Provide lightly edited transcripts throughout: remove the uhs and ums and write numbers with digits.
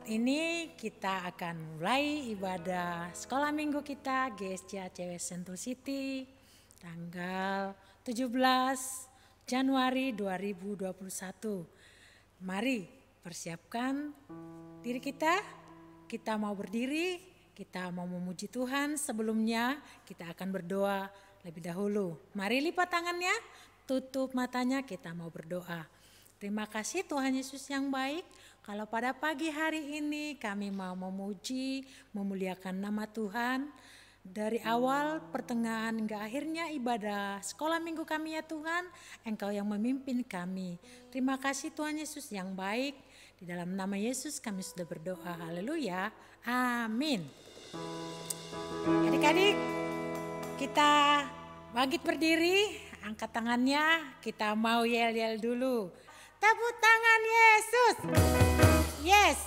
ini kita akan mulai ibadah sekolah minggu kita GSCA Cewek Sentul City tanggal 17 Januari 2021. Mari persiapkan diri kita mau berdiri, kita mau memuji Tuhan. Sebelumnya kita akan berdoa lebih dahulu. Mari lipat tangannya, tutup matanya, kita mau berdoa. Terima kasih Tuhan Yesus yang baik. Kalau pada pagi hari ini kami mau memuji, memuliakan nama Tuhan. Dari awal, pertengahan hingga akhirnya ibadah sekolah minggu kami ya Tuhan. Engkau yang memimpin kami. Terima kasih Tuhan Yesus yang baik. Di dalam nama Yesus kami sudah berdoa. Haleluya. Amin. Adik-adik, kita bangkit berdiri. Angkat tangannya, kita mau yel-yel dulu. Tepuk tangan Yesus. Yes.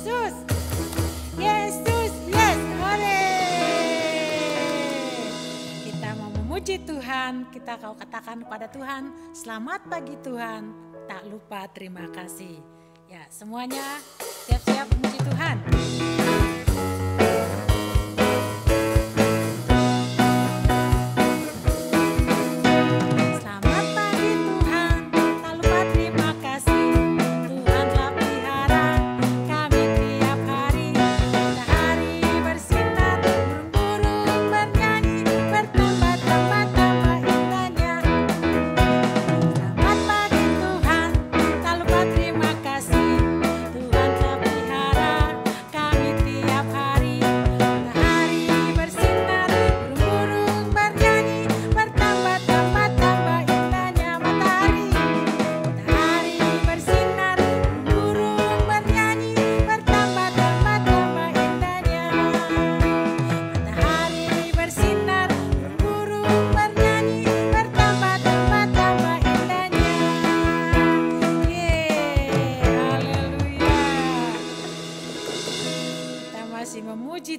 Yesus. Yesus. Yes. Ole. Kita mau memuji Tuhan. Kita kau katakan kepada Tuhan, selamat pagi Tuhan. Tak lupa terima kasih. Ya, semuanya siap-siap memuji Tuhan.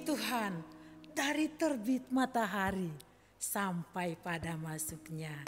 Tuhan dari terbit matahari sampai pada masuknya.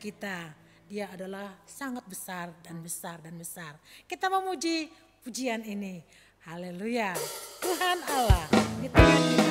Kita, Dia adalah sangat besar dan besar dan besar. Kita memuji pujian ini. Haleluya. Tuhan Allah di tengah kita.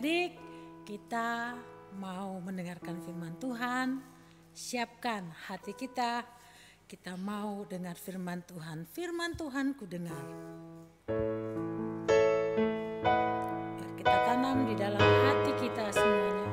Adik-adik, kita mau mendengarkan firman Tuhan. Siapkan hati kita. Kita mau dengar firman Tuhan. Firman Tuhan ku dengar. Biar kita tanam di dalam hati kita semuanya.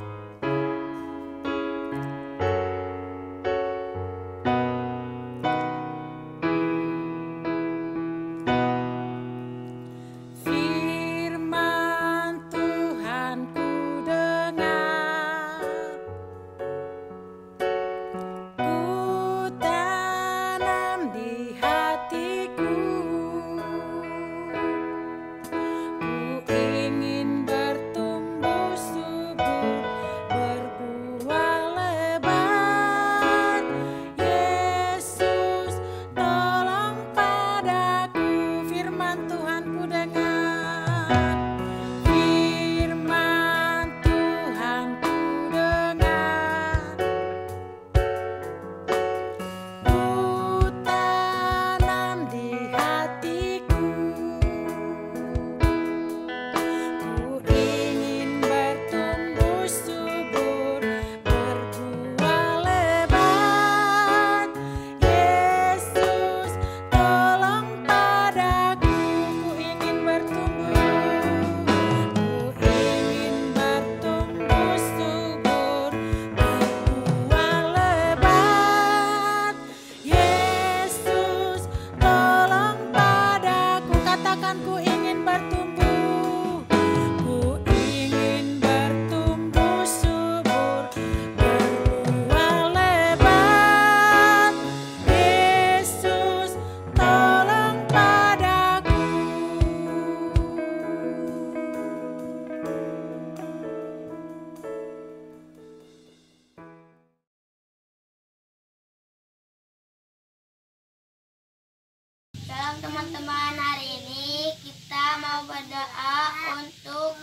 Shalom teman-teman, hari ini kita mau berdoa untuk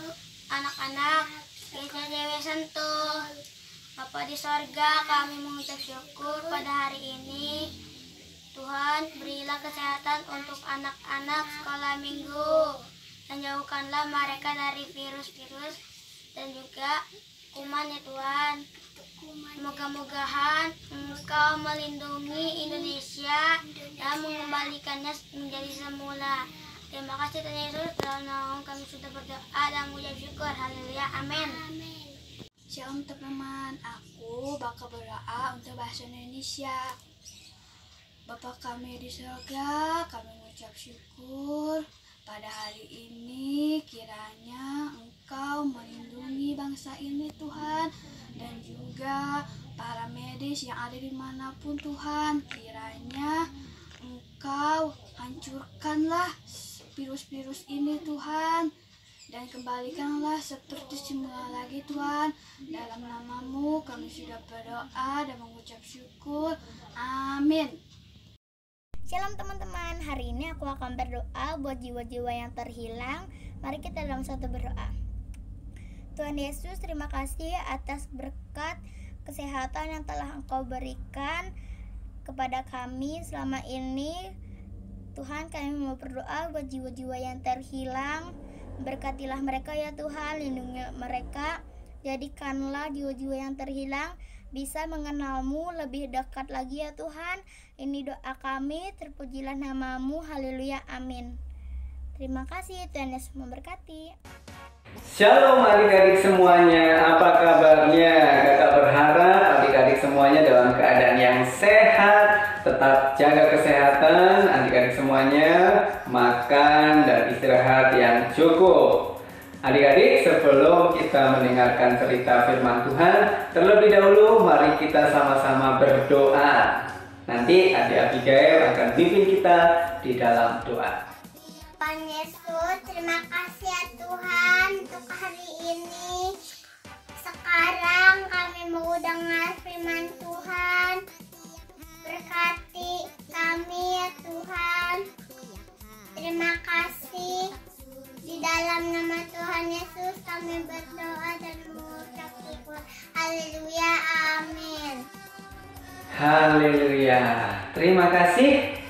anak-anak Gereja Cewek Sentul. Bapa di sorga, kami mengucap syukur pada hari ini. Tuhan, berilah kesehatan untuk anak-anak sekolah minggu dan jauhkanlah mereka dari virus-virus dan juga kuman ya Tuhan. Moga-mogahan Engkau melindungi Indonesia dan mengembalikannya menjadi semula. Terima kasih Tuhan Yesus, dalam nama kami sudah berdoa dan mengucap syukur. Haleluya, amin. Shalom teman-teman, aku bakal berdoa untuk bahasa Indonesia. Bapa kami di surga, kami mengucap syukur pada hari ini. Kiranya Engkau melindungi bangsa ini Tuhan, dan juga para medis yang ada dimanapun Tuhan. Kiranya Engkau hancurkanlah virus-virus ini Tuhan, dan kembalikanlah seperti semula lagi Tuhan. Dalam nama-Mu kami sudah berdoa dan mengucap syukur. Amin. Shalom teman-teman, hari ini aku akan berdoa buat jiwa-jiwa yang terhilang. Mari kita dalam satu berdoa. Tuhan Yesus, terima kasih atas berkat kesehatan yang telah Engkau berikan kepada kami selama ini. Tuhan, kami mau berdoa buat jiwa-jiwa yang terhilang. Berkatilah mereka ya Tuhan, lindungi mereka. Jadikanlah jiwa-jiwa yang terhilang bisa mengenal-Mu lebih dekat lagi ya Tuhan. Ini doa kami, terpujilah nama-Mu, haleluya, amin. Terima kasih, Tuhan Yesus memberkati. Shalom adik-adik semuanya, apa kabarnya? Kakak berharap adik-adik semuanya dalam keadaan yang sehat. Tetap jaga kesehatan adik-adik semuanya, makan dan istirahat yang cukup. Adik-adik, sebelum kita mendengarkan cerita firman Tuhan, terlebih dahulu mari kita sama-sama berdoa. Nanti Adik Abigail akan pimpin kita di dalam doa. Tuhan Yesus, terima kasih ya Tuhan untuk hari ini. Sekarang kami mau dengar firman Tuhan. Berkati kami ya Tuhan. Terima kasih. Di dalam nama Tuhan Yesus kami berdoa dan mengucap syukur. Haleluya, amin. Haleluya. Terima kasih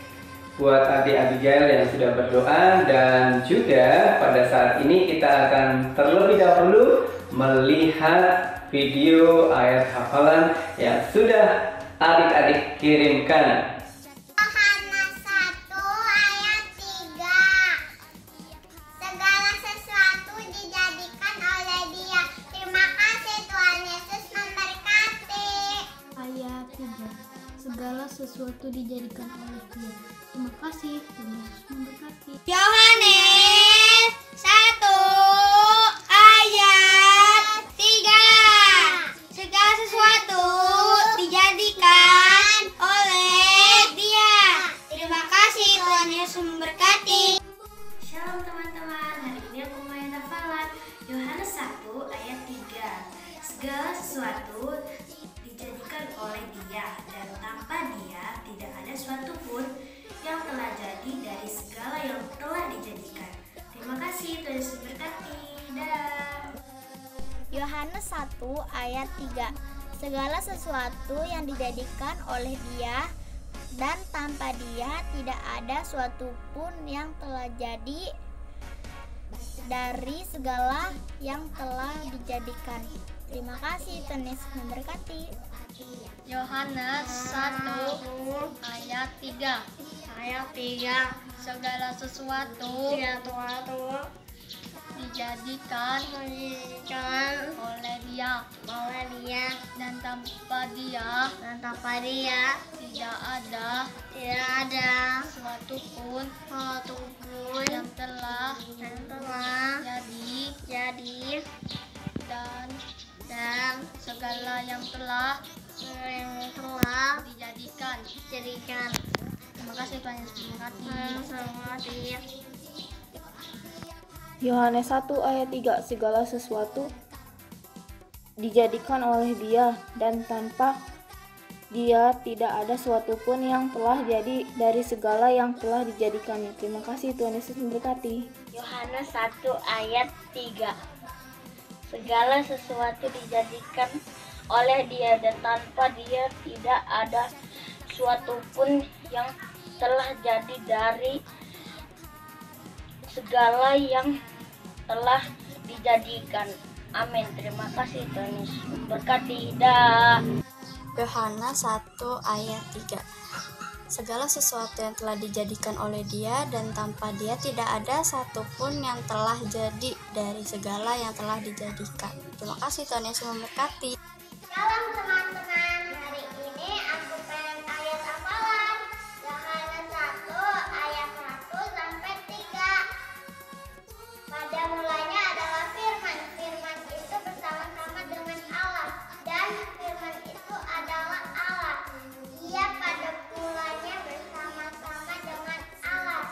buat Adik Abigail yang sudah berdoa, dan juga pada saat ini kita akan terlebih dahulu melihat video ayat hafalan yang sudah adik-adik kirimkan. Yohanes 1 ayat 3. Segala sesuatu dijadikan oleh Dia. Terima kasih Tuhan Yesus memberkati. Ayat 3. Segala sesuatu dijadikan oleh Dia. Terima kasih Tuhan Yesus memberkati. Yohanes 1 ayat 3. Segala sesuatu dijadikan oleh Dia. Terima kasih Tuhan Yesus memberkati. Shalom teman-teman, hari ini aku main hafalan Yohanes 1 ayat 3. Segala sesuatu dijadikan oleh Dia, dan tanpa Dia tidak ada suatu pun yang telah jadi dari segala yang telah dijadikan. Terima kasih, Tuhan Yesus berkati. Dadah. Yohanes 1 ayat 3. Segala sesuatu yang dijadikan oleh Dia, dan tanpa Dia tidak ada suatu pun yang telah jadi dari segala yang telah dijadikan. Terima kasih, Tuhan Yesus memberkati. Yohanes 1 ayat 3. Segala sesuatu dijadikan oleh Dia, dan tanpa Dia tidak ada suatu pun yang telah jadi, dan segala yang telah dijadikan. Terima kasih Tuhan Yesus memberkati. Yohanes 1 ayat 3. Segala sesuatu dijadikan oleh Dia, dan tanpa Dia tidak ada suatu pun yang telah jadi dari segala yang telah dijadikannya. Terima kasih, Tuhan Yesus memberkati. Yohanes 1 ayat 3. Segala sesuatu dijadikan oleh Dia, dan tanpa Dia tidak ada suatu pun yang telah jadi dari segala yang telah dijadikan. Amin. Terima kasih Tuhan Yesus memberkati. Dah. Yohanes 1 ayat 3. Segala sesuatu yang telah dijadikan oleh Dia, dan tanpa Dia tidak ada satupun yang telah jadi dari segala yang telah dijadikan. Terima kasih Tuhan Yesus memberkati. Shalom teman-teman, hari ini aku pengen ayat hafalan Yohanes 1 ayat 1 sampai 3. Pada mulanya adalah firman. Firman itu bersama-sama dengan Allah, dan firman itu adalah Allah. Ia pada mulanya bersama-sama dengan Allah.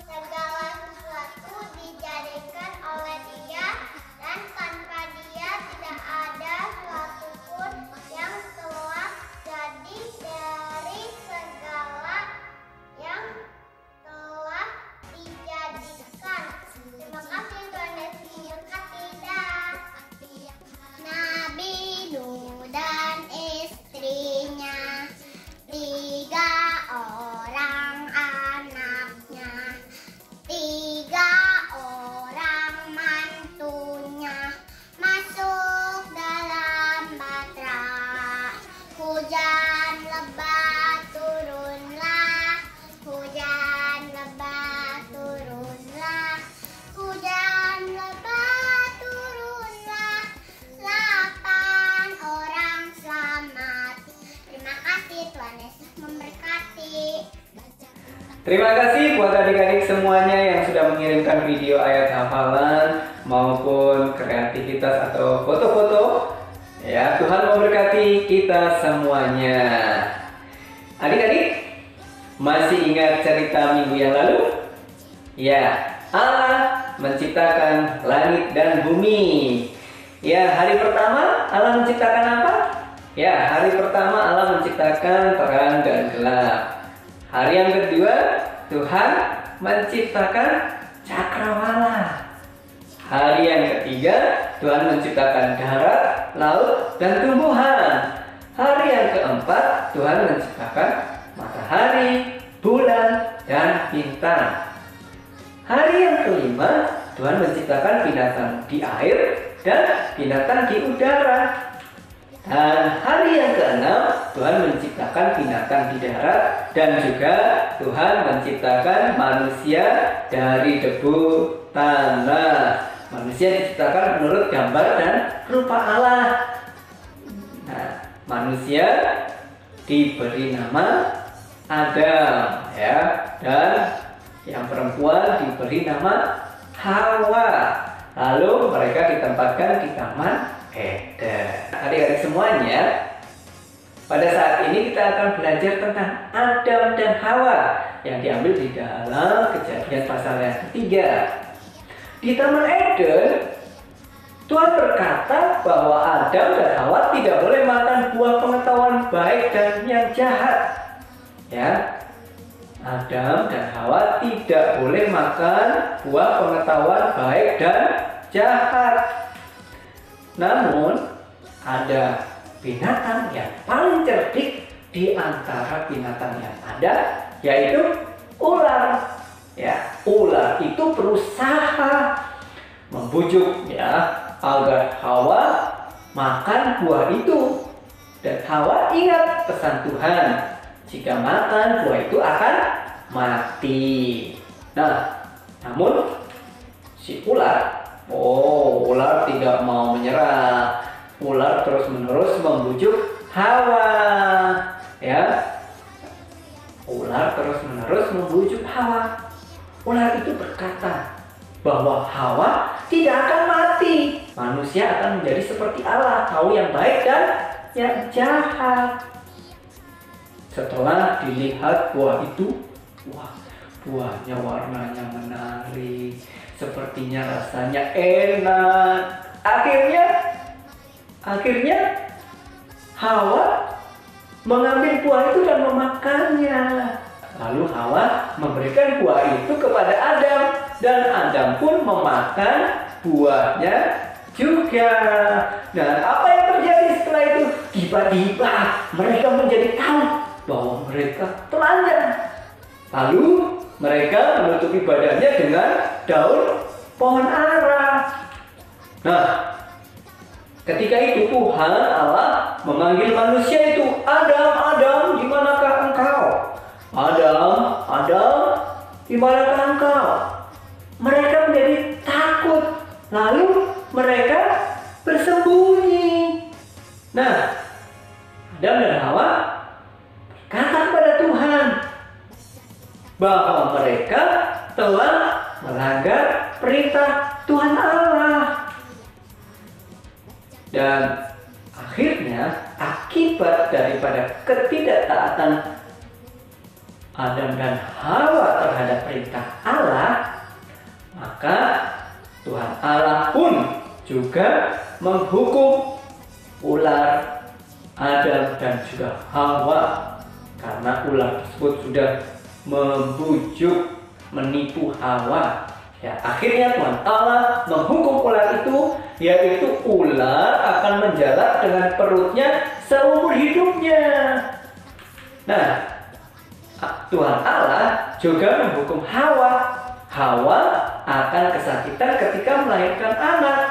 Segala sesuatu dijadikan oleh Dia, dan tanpa Dia tidak ada suatu pun yang telah jadi dari segala yang telah dijadikan. Terima kasih Tuhan Yesus memberkati. Nabi Nuh dan istrinya, 3 orang anaknya, 3 orang mantunya, masuk dalam batra. Hujan lebat turunlah, hujan lebat turunlah, hujan lebat turunlah. 8 orang selamat. Terima kasih, Tuhan Yesus memberkati. Terima kasih buat adik-adik semuanya yang sudah mengirimkan video ayat hafalan maupun kreativitas atau foto-foto. Ya, Tuhan memberkati kita semuanya. Adik-adik, masih ingat cerita minggu yang lalu? Ya, Allah menciptakan langit dan bumi. Ya, hari pertama Allah menciptakan apa? Ya, hari pertama Allah menciptakan terang dan gelap. Hari yang kedua, Tuhan menciptakan cakrawala. Hari yang ketiga, Tuhan menciptakan darat, laut, dan tumbuhan. Hari yang keempat, Tuhan menciptakan matahari, bulan, dan bintang. Hari yang kelima, Tuhan menciptakan binatang di air, dan binatang di udara. Dan hari yang ke-6 Tuhan menciptakan binatang di darat, dan juga Tuhan menciptakan manusia dari debu tanah. Manusia diciptakan menurut gambar dan rupa Allah. Nah, manusia diberi nama Adam, ya, dan yang perempuan diberi nama Hawa. Lalu mereka ditempatkan di Taman Eden. Adik-adik semuanya, pada saat ini kita akan belajar tentang Adam dan Hawa yang diambil di dalam Kejadian pasal yang ketiga. Di Taman Eden, Tuhan berkata bahwa Adam dan Hawa tidak boleh makan buah pengetahuan baik dan yang jahat. Ya, Adam dan Hawa tidak boleh makan buah pengetahuan baik dan jahat. Namun, ada binatang yang paling cerdik di antara binatang yang ada, yaitu ular. Ya, ular itu berusaha membujuk, ya, agar Hawa makan buah itu. Dan Hawa ingat pesan Tuhan, jika makan buah itu akan mati. Nah, namun si ular tidak mau menyerah. Ular terus-menerus membujuk Hawa. Ya, ular terus-menerus membujuk Hawa. Ular itu berkata bahwa Hawa tidak akan mati. Manusia akan menjadi seperti Allah, tahu yang baik dan yang jahat. Setelah dilihat buah itu, wah, buahnya warnanya menarik, sepertinya rasanya enak. Akhirnya Hawa mengambil buah itu dan memakannya. Lalu Hawa memberikan buah itu kepada Adam, dan Adam pun memakan buahnya juga. Dan apa yang terjadi setelah itu? Tiba-tiba mereka menjadi tahu bahwa mereka telanjang. Lalu mereka menutupi badannya dengan daun pohon ara. Nah, ketika itu Tuhan Allah memanggil manusia itu, "Adam, Adam, di manakah engkau? Adam, Adam, di manakah engkau?" Mereka menjadi takut. Lalu mereka bersembunyi. Nah, Adam dan Hawa berkata kepada Tuhan bahwa mereka telah melanggar perintah Tuhan Allah. Dan akhirnya akibat daripada ketidaktaatan Adam dan Hawa terhadap perintah Allah, maka Tuhan Allah pun juga menghukum ular, Adam dan juga Hawa, karena ular tersebut sudah membujuk, menipu Hawa. Ya, akhirnya Tuhan Allah menghukum ular itu, yaitu ular akan menjalar dengan perutnya seumur hidupnya. Nah, Tuhan Allah juga menghukum Hawa. Hawa akan kesakitan ketika melahirkan anak.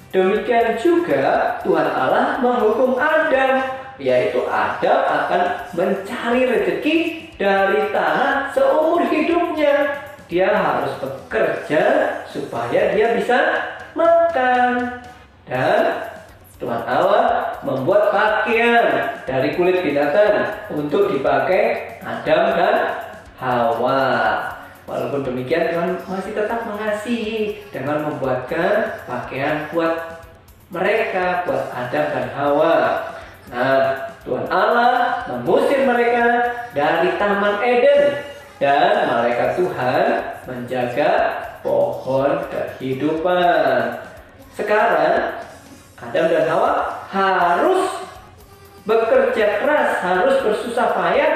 Demikian juga Tuhan Allah menghukum Adam, yaitu Adam akan mencari rezeki dari tanah seumur hidupnya. Dia harus bekerja supaya dia bisa makan. Dan Tuhan Allah membuat pakaian dari kulit binatang untuk dipakai Adam dan Hawa. Walaupun demikian, Tuhan masih tetap mengasihi dengan membuatkan pakaian buat mereka, buat Adam dan Hawa. Nah, Tuhan Allah mengusir mereka dari Taman Eden, dan malaikat Tuhan menjaga pohon kehidupan. Sekarang Adam dan Hawa harus bekerja keras, harus bersusah payah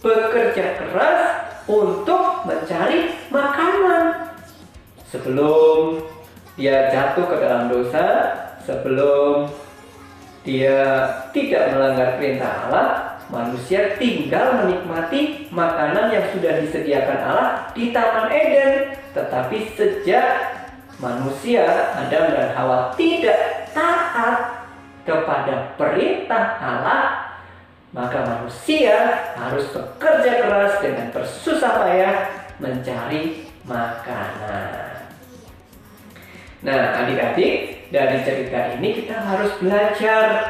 bekerja keras untuk mencari makanan. Sebelum dia jatuh ke dalam dosa, sebelum dia tidak melanggar perintah Allah, manusia tinggal menikmati makanan yang sudah disediakan Allah di Taman Eden. Tetapi sejak manusia Adam dan Hawa tidak taat kepada perintah Allah, maka manusia harus bekerja keras dengan bersusah payah mencari makanan. Nah, adik-adik, dari cerita ini kita harus belajar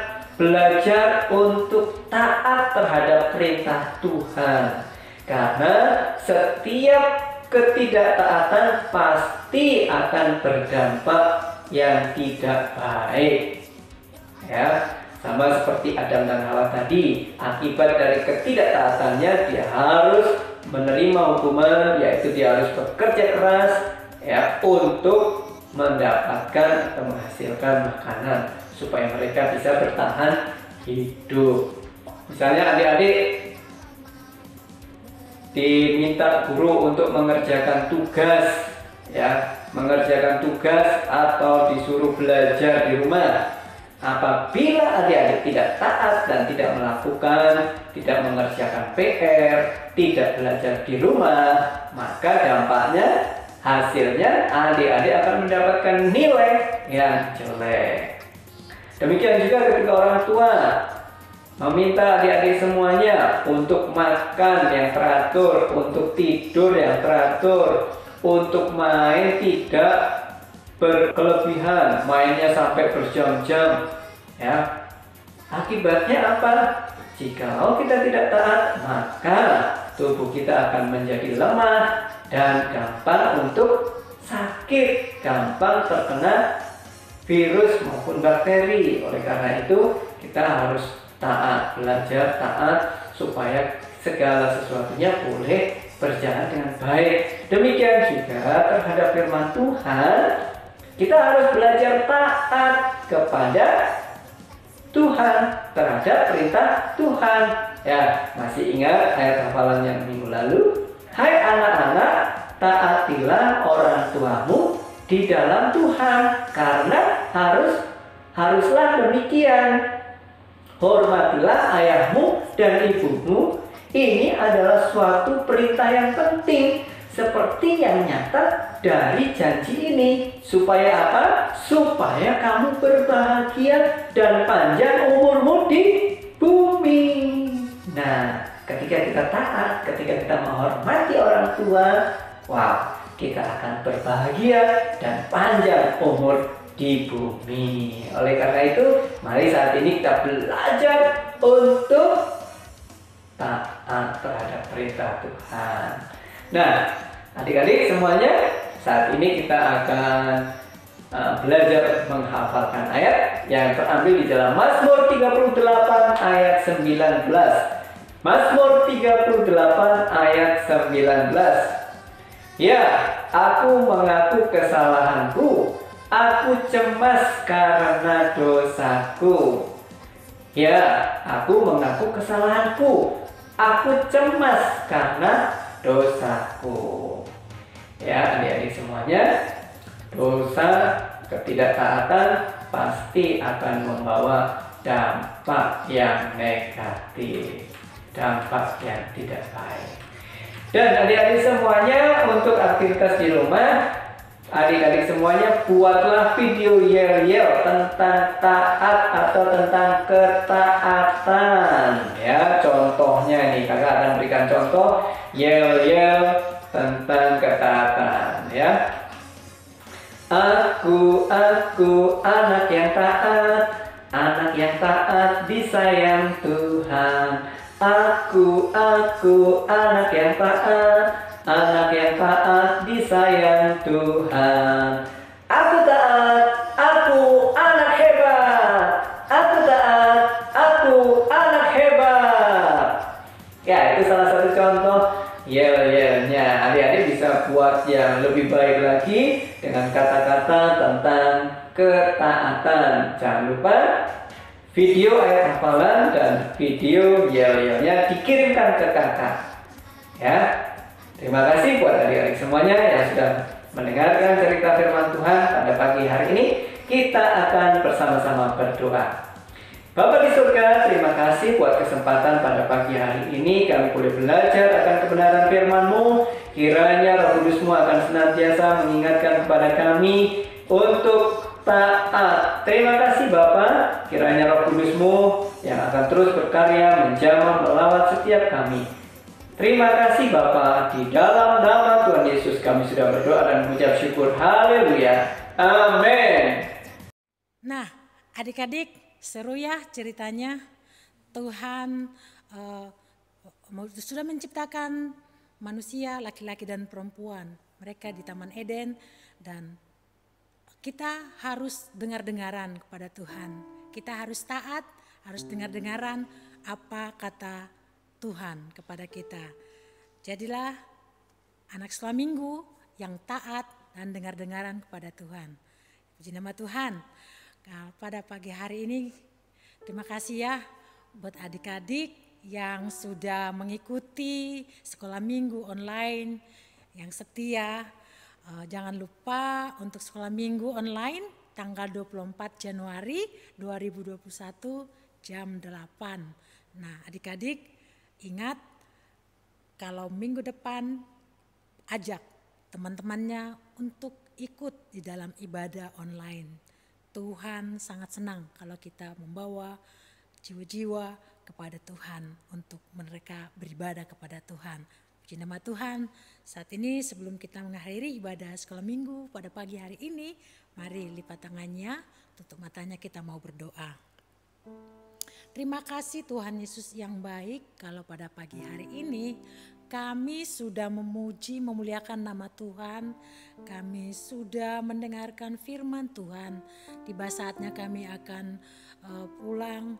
untuk taat terhadap perintah Tuhan. Karena setiap ketidaktaatan pasti akan berdampak yang tidak baik. Ya, sama seperti Adam dan Hawa tadi, akibat dari ketidaktaatannya dia harus menerima hukuman, yaitu dia harus bekerja keras ya untuk mendapatkan atau menghasilkan makanan supaya mereka bisa bertahan hidup. Misalnya adik-adik diminta guru untuk mengerjakan tugas atau disuruh belajar di rumah. Apabila adik-adik tidak taat dan tidak melakukan, tidak mengerjakan PR, tidak belajar di rumah, maka dampaknya hasilnya adik-adik akan mendapatkan nilai yang jelek. Demikian juga ketika orang tua meminta adik-adik semuanya untuk makan yang teratur, untuk tidur yang teratur, untuk main tidak berkelebihan, mainnya sampai berjam-jam, ya. Akibatnya apa? Jikalau kita tidak taat, maka tubuh kita akan menjadi lemah dan gampang untuk sakit, gampang terkena virus maupun bakteri. Oleh karena itu, kita harus taat, belajar taat supaya segala sesuatunya boleh berjalan dengan baik. Demikian juga terhadap firman Tuhan, kita harus belajar taat kepada Tuhan, terhadap perintah Tuhan. Ya, masih ingat ayat hafalan yang minggu lalu? Hai anak-anak, taatilah orang tuamu di dalam Tuhan, karena haruslah demikian. Hormatilah ayahmu dan ibumu. Ini adalah suatu perintah yang penting, seperti yang nyata dari janji ini. Supaya apa? Supaya kamu berbahagia dan panjang umurmu di bumi. Nah, ketika kita taat, ketika kita menghormati orang tua, wow, kita akan berbahagia dan panjang umur di bumi. Oleh karena itu, mari saat ini kita belajar untuk taat terhadap perintah Tuhan. Nah, adik-adik semuanya, saat ini kita akan belajar menghafalkan ayat yang terambil di dalam Mazmur 38 ayat 19. Mazmur 38 ayat 19. Ya, aku mengaku kesalahanku, aku cemas karena dosaku. Ya, aku mengaku kesalahanku, aku cemas karena dosaku. Ya, adik-adik semuanya, dosa, ketidaktaatan pasti akan membawa dampak yang negatif, dampak yang tidak baik. Dan adik-adik semuanya, untuk aktivitas di rumah, adik-adik semuanya buatlah video yel-yel tentang taat atau tentang ketaatan. Ya, contohnya nih, kakak akan berikan contoh yel-yel tentang ketaatan. Ya, aku anak yang taat disayang Tuhan. Aku anak yang taat disayang Tuhan. Aku taat, aku anak hebat. Aku taat, aku anak hebat. Ya, itu salah satu contoh yel-yelnya. Adik-adik bisa buat yang lebih baik lagi dengan kata-kata tentang ketaatan. Jangan lupa video ayat hafalan dan video yel-yelnya dikirimkan ke kakak. Ya, terima kasih buat adik-adik semuanya yang sudah mendengarkan cerita firman Tuhan pada pagi hari ini. Kita akan bersama-sama berdoa. Bapa di surga, terima kasih buat kesempatan pada pagi hari ini kami boleh belajar akan kebenaran firman-Mu Kiranya Roh Kudus-Mu akan senantiasa mengingatkan kepada kami untuk taat. Terima kasih Bapa. Kiranya Roh Kudus-Mu yang akan terus berkarya menjamah melawat setiap kami. Terima kasih Bapa. Di dalam nama Tuhan Yesus kami sudah berdoa dan mengucap syukur. Haleluya. Amin. Nah, adik-adik, seru ya ceritanya. Tuhan sudah menciptakan manusia, laki-laki dan perempuan. Mereka di Taman Eden, dan kita harus dengar-dengaran kepada Tuhan. Kita harus taat, harus dengar-dengaran apa kata Tuhan kepada kita. Jadilah anak sekolah minggu yang taat dan dengar-dengaran kepada Tuhan. Puji nama Tuhan. Nah, pada pagi hari ini terima kasih ya buat adik-adik yang sudah mengikuti sekolah minggu online, yang setia. Jangan lupa untuk sekolah minggu online tanggal 24 Januari 2021 jam 8. Nah, adik-adik ingat kalau minggu depan ajak teman-temannya untuk ikut di dalam ibadah online. Tuhan sangat senang kalau kita membawa jiwa-jiwa kepada Tuhan untuk mereka beribadah kepada Tuhan. Puji nama Tuhan. Saat ini sebelum kita mengakhiri ibadah sekolah minggu pada pagi hari ini, mari lipat tangannya, tutup matanya, kita mau berdoa. Terima kasih Tuhan Yesus yang baik, kalau pada pagi hari ini kami sudah memuji, memuliakan nama Tuhan. Kami sudah mendengarkan firman Tuhan. Tiba saatnya kami akan pulang,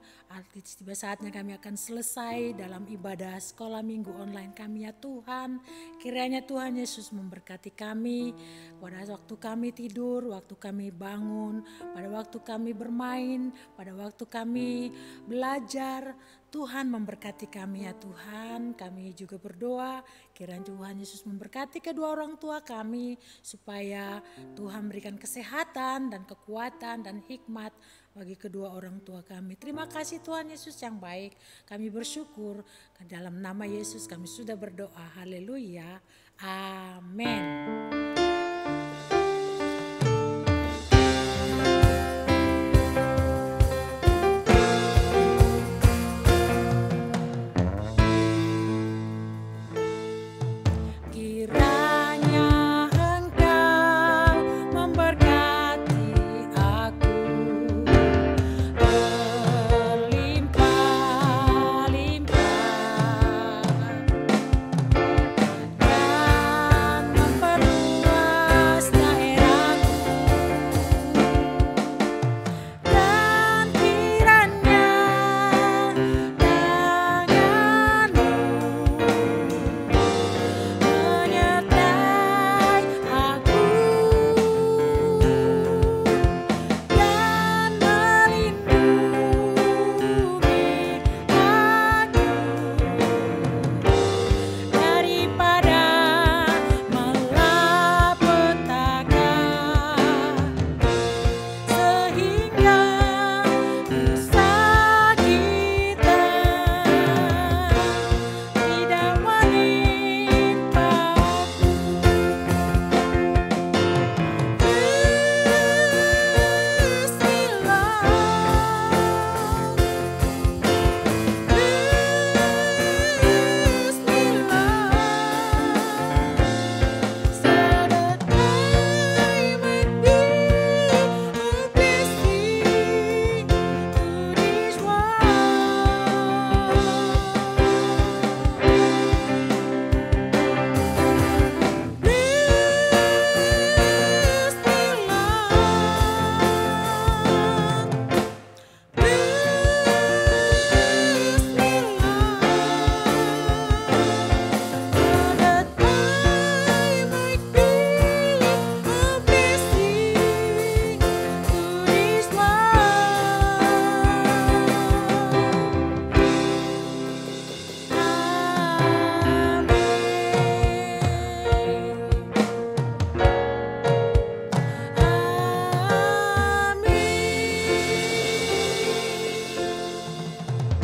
tiba saatnya kami akan selesai dalam ibadah sekolah minggu online kami ya Tuhan. Kiranya Tuhan Yesus memberkati kami pada waktu kami tidur, waktu kami bangun, pada waktu kami bermain, pada waktu kami belajar. Tuhan memberkati kami ya Tuhan. Kami juga berdoa kiranya Tuhan Yesus memberkati kedua orang tua kami, supaya Tuhan berikan kesehatan dan kekuatan dan hikmat bagi kedua orang tua kami. Terima kasih Tuhan Yesus yang baik. Kami bersyukur dalam nama Yesus kami sudah berdoa. Haleluya. Amin.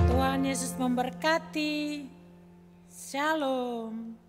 Tuhan Yesus memberkati. Shalom.